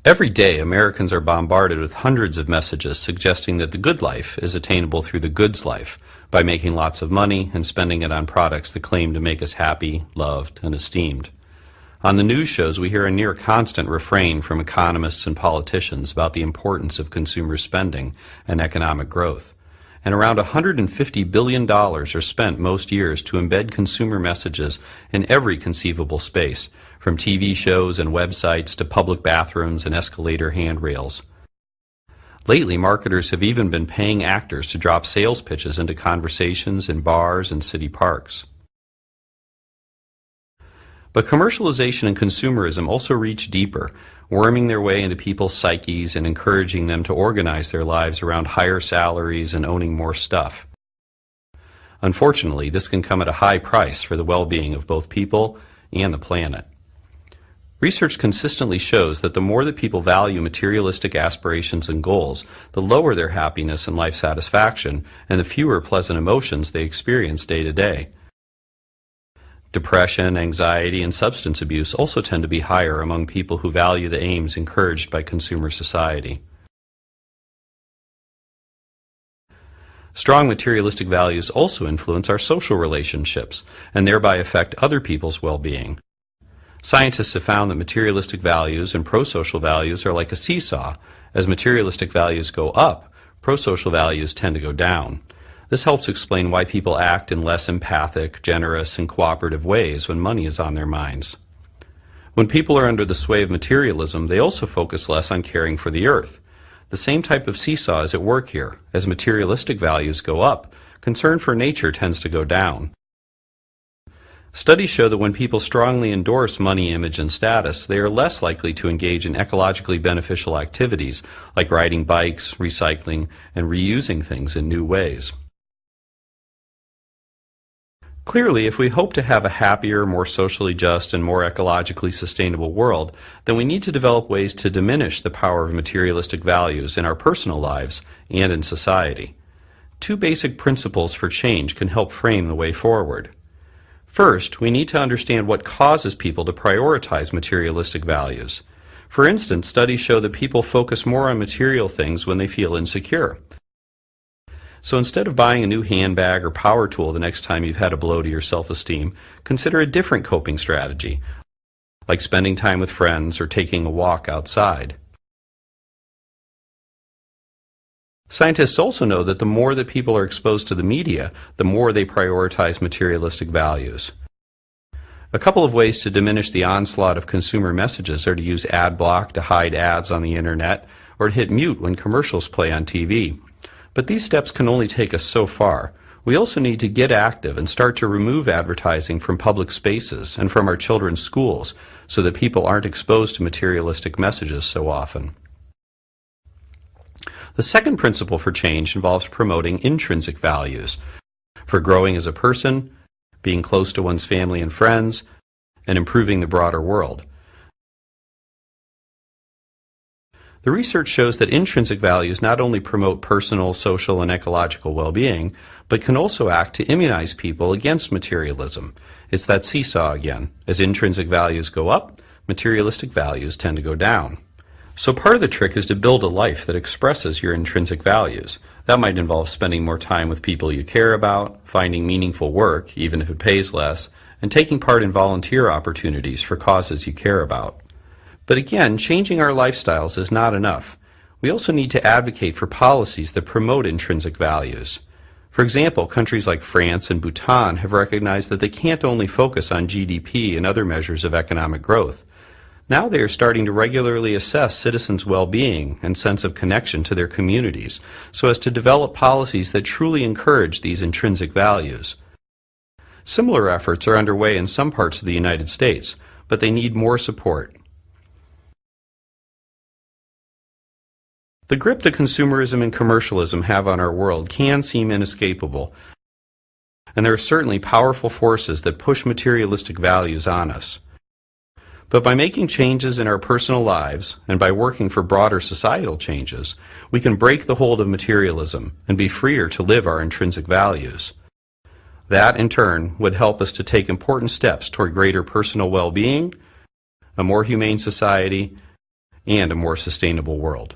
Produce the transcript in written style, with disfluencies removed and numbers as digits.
Every day, Americans are bombarded with hundreds of messages suggesting that the good life is attainable through the goods life by making lots of money and spending it on products that claim to make us happy, loved, and esteemed. On the news shows, we hear a near constant refrain from economists and politicians about the importance of consumer spending and economic growth. And around $150 billion are spent most years to embed consumer messages in every conceivable space, from TV shows and websites to public bathrooms and escalator handrails. Lately, marketers have even been paying actors to drop sales pitches into conversations in bars and city parks. But commercialization and consumerism also reach deeper, worming their way into people's psyches and encouraging them to organize their lives around higher salaries and owning more stuff. Unfortunately, this can come at a high price for the well-being of both people and the planet. Research consistently shows that the more that people value materialistic aspirations and goals, the lower their happiness and life satisfaction, and the fewer pleasant emotions they experience day to day. Depression, anxiety, and substance abuse also tend to be higher among people who value the aims encouraged by consumer society. Strong materialistic values also influence our social relationships and thereby affect other people's well-being. Scientists have found that materialistic values and pro-social values are like a seesaw. As materialistic values go up, pro-social values tend to go down. This helps explain why people act in less empathic, generous, and cooperative ways when money is on their minds. When people are under the sway of materialism, they also focus less on caring for the earth. The same type of seesaw is at work here. As materialistic values go up, concern for nature tends to go down. Studies show that when people strongly endorse money, image, and status, they are less likely to engage in ecologically beneficial activities like riding bikes, recycling, and reusing things in new ways. Clearly, if we hope to have a happier, more socially just, and more ecologically sustainable world, then we need to develop ways to diminish the power of materialistic values in our personal lives and in society. Two basic principles for change can help frame the way forward. First, we need to understand what causes people to prioritize materialistic values. For instance, studies show that people focus more on material things when they feel insecure. So instead of buying a new handbag or power tool the next time you've had a blow to your self-esteem, consider a different coping strategy, like spending time with friends or taking a walk outside. Scientists also know that the more that people are exposed to the media, the more they prioritize materialistic values. A couple of ways to diminish the onslaught of consumer messages are to use ad block to hide ads on the internet, or to hit mute when commercials play on TV. But these steps can only take us so far. We also need to get active and start to remove advertising from public spaces and from our children's schools so that people aren't exposed to materialistic messages so often. The second principle for change involves promoting intrinsic values for growing as a person, being close to one's family and friends, and improving the broader world. The research shows that intrinsic values not only promote personal, social, and ecological well-being, but can also act to immunize people against materialism. It's that seesaw again. As intrinsic values go up, materialistic values tend to go down. So part of the trick is to build a life that expresses your intrinsic values. That might involve spending more time with people you care about, finding meaningful work, even if it pays less, and taking part in volunteer opportunities for causes you care about. But again, changing our lifestyles is not enough. We also need to advocate for policies that promote intrinsic values. For example, countries like France and Bhutan have recognized that they can't only focus on GDP and other measures of economic growth. Now they are starting to regularly assess citizens' well-being and sense of connection to their communities so as to develop policies that truly encourage these intrinsic values. Similar efforts are underway in some parts of the United States, but they need more support. The grip that consumerism and commercialism have on our world can seem inescapable, and there are certainly powerful forces that push materialistic values on us. But by making changes in our personal lives and by working for broader societal changes, we can break the hold of materialism and be freer to live our intrinsic values. That, in turn, would help us to take important steps toward greater personal well-being, a more humane society, and a more sustainable world.